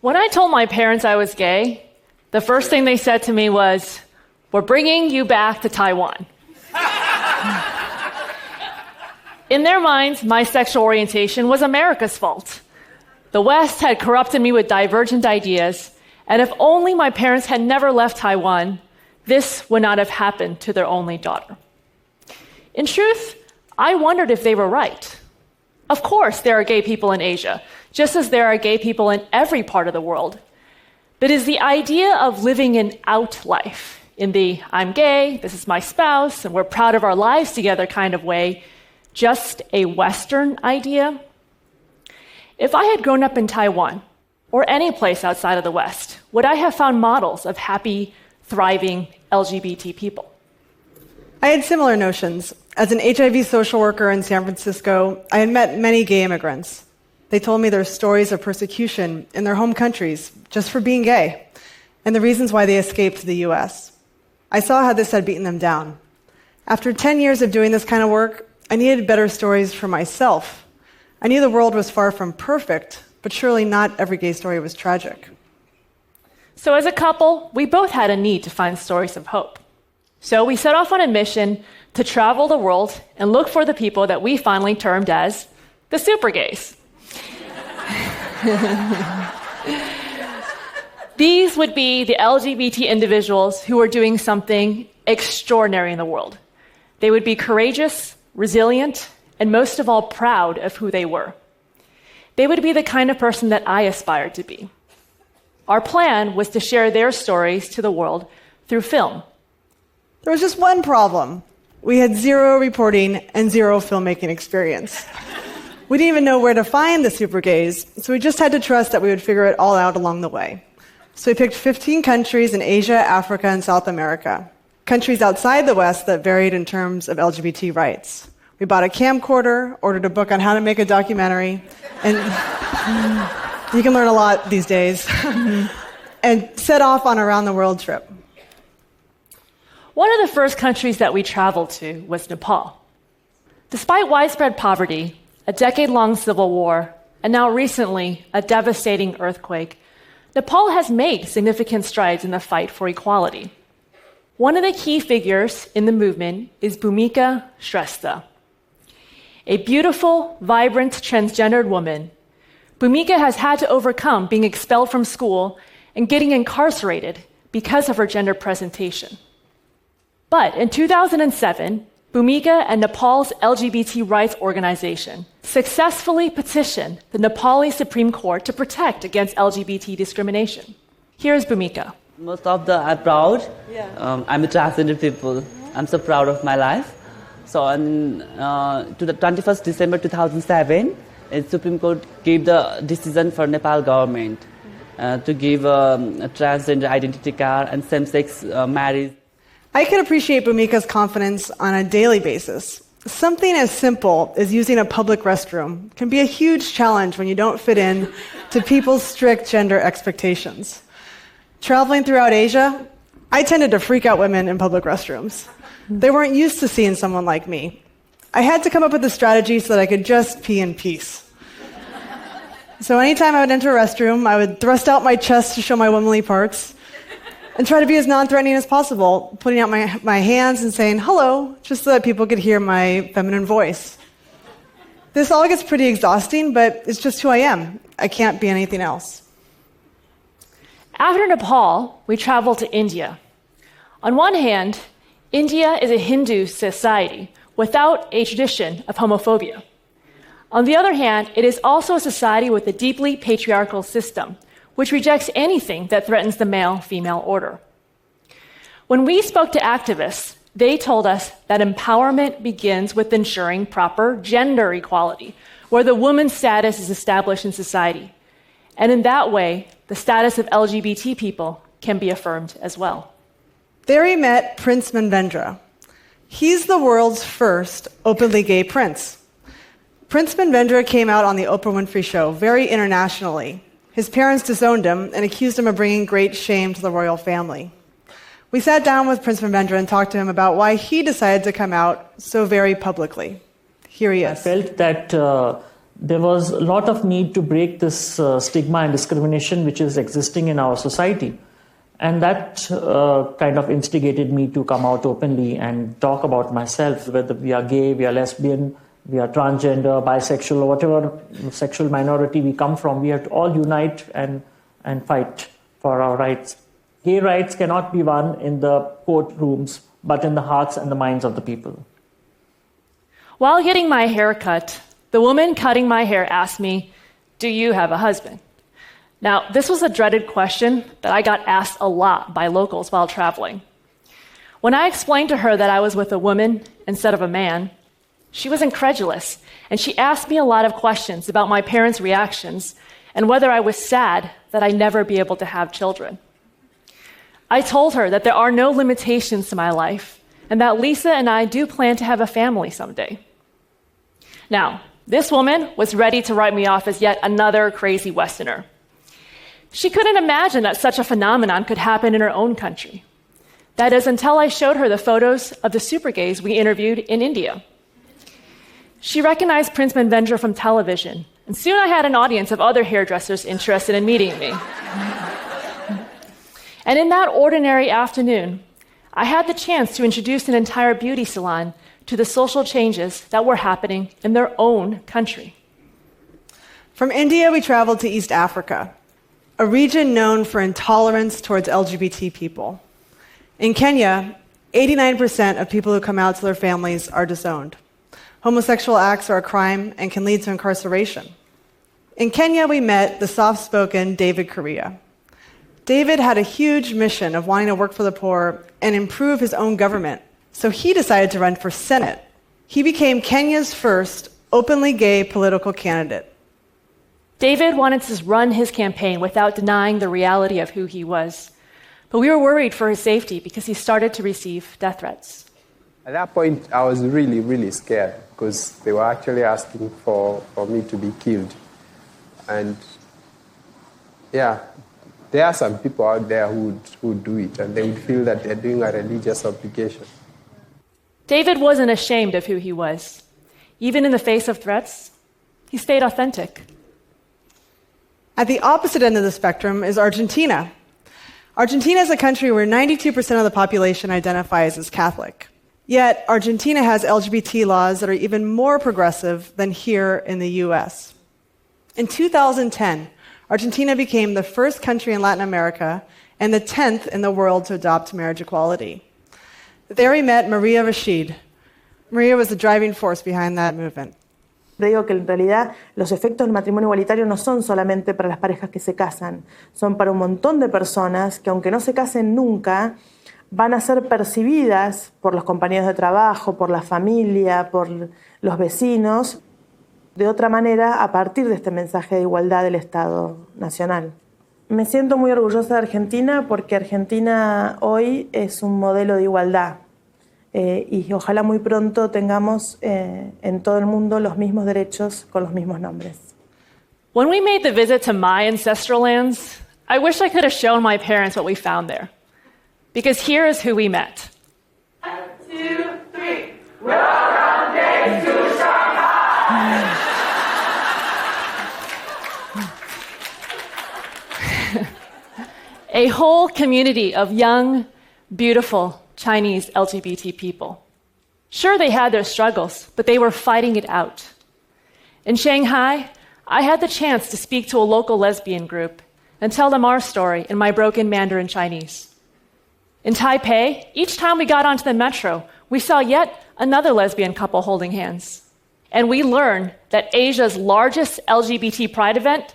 When I told my parents I was gay, the first thing they said to me was, "We're bringing you back to Taiwan." In their minds, my sexual orientation was America's fault. The West had corrupted me with divergent ideas, and if only my parents had never left Taiwan, this would not have happened to their only daughter. In truth, I wondered if they were right. Of course, there are gay people in Asia, just as there are gay people in every part of the world. But is the idea of living an out life, in the "I'm gay, this is my spouse, and we're proud of our lives together" kind of way, just a Western idea? If I had grown up in Taiwan, or any place outside of the West, would I have found models of happy, thriving LGBT people? I had similar notions. As an HIV social worker in San Francisco, I had met many gay immigrants. They told me their stories of persecution in their home countries just for being gay, and the reasons why they escaped to the US. I saw how this had beaten them down. After 10 years of doing this kind of work, I needed better stories for myself. I knew the world was far from perfect, but surely not every gay story was tragic. So as a couple, we both had a need to find stories of hope. So we set off on a mission to travel the world and look for the people that we finally termed as the super gays. These would be the LGBT individuals who were doing something extraordinary in the world. They would be courageous, resilient, and most of all, proud of who they were. They would be the kind of person that I aspired to be. Our plan was to share their stories to the world through film. There was just one problem. We had zero reporting and zero filmmaking experience. We didn't even know where to find the super gays, so we just had to trust that we would figure it all out along the way. So we picked 15 countries in Asia, Africa, and South America. Countries outside the West that varied in terms of LGBT rights. We bought a camcorder, ordered a book on how to make a documentary, and you can learn a lot these days, and set off on a round-the-world trip. One of the first countries that we traveled to was Nepal. Despite widespread poverty, a decade-long civil war, and now recently a devastating earthquake, Nepal has made significant strides in the fight for equality. One of the key figures in the movement is Bhumika Shrestha. A beautiful, vibrant, transgendered woman, Bhumika has had to overcome being expelled from school and getting incarcerated because of her gender presentation. But in 2007, Bhumika and Nepal's LGBT rights organization successfully petitioned the Nepali Supreme Court to protect against LGBT discrimination. Here's Bhumika. Most of I'm proud. I'm a transgender people. I'm so proud of my life. So to the 21st December 2007, the Supreme Court gave the decision for Nepal government to give a transgender identity card and same-sex marriage. I can appreciate Bhumika's confidence on a daily basis. Something as simple as using a public restroom can be a huge challenge when you don't fit in to people's strict gender expectations. Traveling throughout Asia, I tended to freak out women in public restrooms. They weren't used to seeing someone like me. I had to come up with a strategy so that I could just pee in peace. So anytime I would enter a restroom, I would thrust out my chest to show my womanly parts and try to be as non-threatening as possible, putting out my hands and saying hello, just so that people could hear my feminine voice. This all gets pretty exhausting, but it's just who I am. I can't be anything else. After Nepal, we traveled to India. On one hand, India is a Hindu society without a tradition of homophobia. On the other hand, it is also a society with a deeply patriarchal system, which rejects anything that threatens the male-female order. When we spoke to activists, they told us that empowerment begins with ensuring proper gender equality, where the woman's status is established in society. And in that way, the status of LGBT people can be affirmed as well. There we met Prince Manvendra. He's the world's first openly gay prince. Prince Manvendra came out on the Oprah Winfrey Show very internationally. His parents disowned him and accused him of bringing great shame to the royal family. We sat down with Prince Manvendra and talked to him about why he decided to come out so very publicly. Here he is. I felt that there was a lot of need to break this stigma and discrimination which is existing in our society. And that kind of instigated me to come out openly and talk about myself, whether we are gay, we are lesbian, we are transgender, bisexual, or whatever sexual minority we come from. We have to all unite and fight for our rights. Gay rights cannot be won in the courtrooms, but in the hearts and the minds of the people. While getting my hair cut, the woman cutting my hair asked me, "Do you have a husband?" Now, this was a dreaded question that I got asked a lot by locals while traveling. When I explained to her that I was with a woman instead of a man, she was incredulous, and she asked me a lot of questions about my parents' reactions and whether I was sad that I'd never be able to have children. I told her that there are no limitations to my life and that Lisa and I do plan to have a family someday. Now, this woman was ready to write me off as yet another crazy Westerner. She couldn't imagine that such a phenomenon could happen in her own country. That is, until I showed her the photos of the super gays we interviewed in India. She recognized Prince Manvendra from television, and soon I had an audience of other hairdressers interested in meeting me. And in that ordinary afternoon, I had the chance to introduce an entire beauty salon to the social changes that were happening in their own country. From India, we traveled to East Africa, a region known for intolerance towards LGBT people. In Kenya, 89% of people who come out to their families are disowned. Homosexual acts are a crime and can lead to incarceration. In Kenya, we met the soft-spoken David Correa. David had a huge mission of wanting to work for the poor and improve his own government, so he decided to run for Senate. He became Kenya's first openly gay political candidate. David wanted to run his campaign without denying the reality of who he was. But we were worried for his safety because he started to receive death threats. At that point, I was really, really scared because they were actually asking for me to be killed. And yeah, there are some people out there who would do it, and they would feel that they're doing a religious obligation. David wasn't ashamed of who he was. Even in the face of threats, he stayed authentic. At the opposite end of the spectrum is Argentina. Argentina is a country where 92% of the population identifies as Catholic. Yet, Argentina has LGBT laws that are even more progressive than here in the US. In 2010, Argentina became the first country in Latin America and the 10th in the world to adopt marriage equality. There we met Maria Rashid. Maria was the driving force behind that movement. Digo que en realidad los efectos del matrimonio igualitario no son solamente para las parejas que se casan, son para un montón de personas que aunque no se casen nunca, van a ser percibidas por los compañeros de trabajo, por la familia, por los vecinos, de otra manera a partir de este mensaje de igualdad del Estado Nacional. Me siento muy orgullosa de Argentina porque Argentina hoy es un modelo de igualdad. Y ojalá muy pronto tengamos en todo el mundo los mismos derechos con los mismos nombres. When we made the visit to my ancestral lands, I wish I could have shown my parents what we found there. Because here is who we met. 1, 2, 3. Welcome days to Shanghai! A whole community of young, beautiful Chinese LGBT people. Sure, they had their struggles, but they were fighting it out. In Shanghai, I had the chance to speak to a local lesbian group and tell them our story in my broken Mandarin Chinese. In Taipei, each time we got onto the metro, we saw yet another lesbian couple holding hands. And we learned that Asia's largest LGBT pride event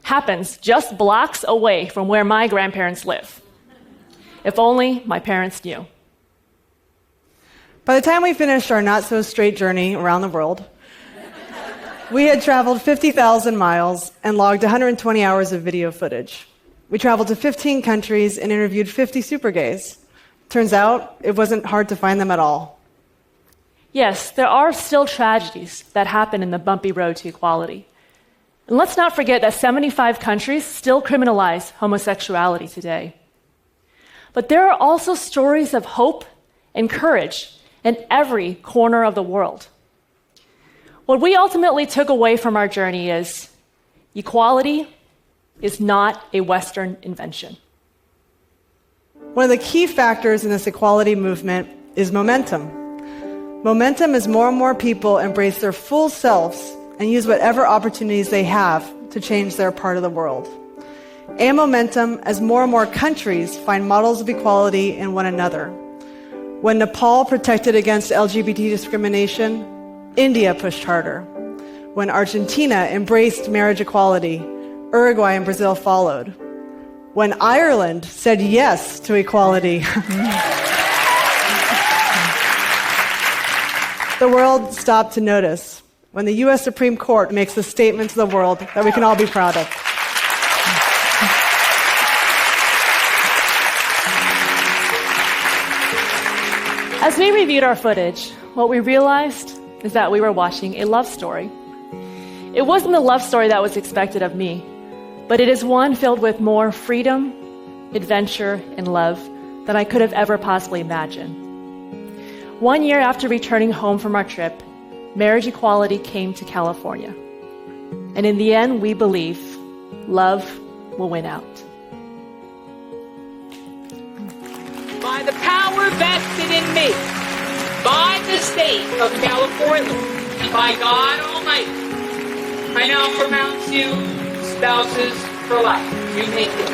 happens just blocks away from where my grandparents live. If only my parents knew. By the time we finished our not-so-straight journey around the world, we had traveled 50,000 miles and logged 120 hours of video footage. We traveled to 15 countries and interviewed 50 super gays. Turns out, it wasn't hard to find them at all. Yes, there are still tragedies that happen in the bumpy road to equality. And let's not forget that 75 countries still criminalize homosexuality today. But there are also stories of hope and courage in every corner of the world. What we ultimately took away from our journey is equality is not a Western invention. One of the key factors in this equality movement is momentum. Momentum is more and more people embrace their full selves and use whatever opportunities they have to change their part of the world. And momentum as more and more countries find models of equality in one another. When Nepal protected against LGBT discrimination, India pushed harder. When Argentina embraced marriage equality, Uruguay and Brazil followed. When Ireland said yes to equality, the world stopped to notice. When the U.S. Supreme Court makes a statement to the world that we can all be proud of. As we reviewed our footage, what we realized is that we were watching a love story. It wasn't the love story that was expected of me, but it is one filled with more freedom, adventure, and love than I could have ever possibly imagined. 1 year after returning home from our trip, marriage equality came to California. And in the end, we believe love will win out. By the power vested in me, by the state of California, and by God Almighty, I now pronounce you spouses for life. You may kiss.